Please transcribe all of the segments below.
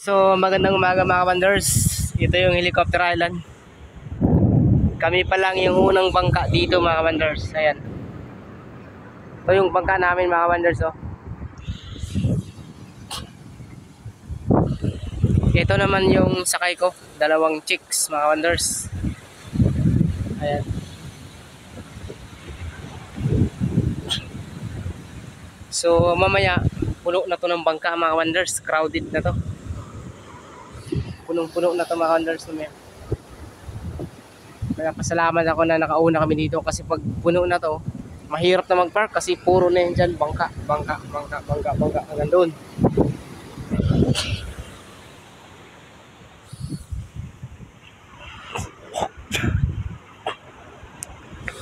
So magandang umaga mga wonders. Ito yung Helicopter Island. Kami pa lang yung unang bangka dito mga wonders. Ayan. Ito yung bangka namin mga wonders, oh. Ito naman yung sakay ko, dalawang chicks mga wonders. Ayan. So mamaya puno na to ng bangka mga wonders. Crowded na to. Punong-puno na to mga wonders naman. Kaya pasalamat ako na nakauna kami dito kasi pag puno na to, mahirap na mag-park kasi puro na yan dyan, bangka hanggang doon.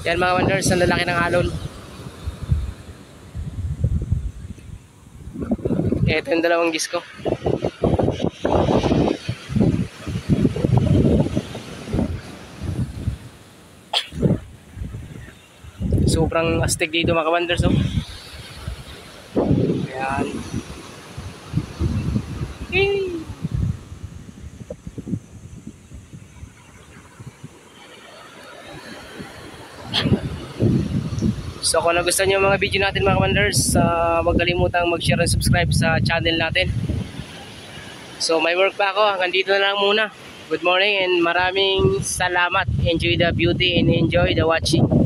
Yan mga wonders, ang lalaki ng alon. Ito yung dalawang disco. Sobrang astig dito mga wonders, oh. Ayan. So kung nagustuhan nyo yung mga video natin mga wonders, huwag kalimutang mag-share and subscribe sa channel natin. So may work pa ako, hanggang dito na lang muna. Good morning and maraming salamat. Enjoy the beauty and enjoy the watching.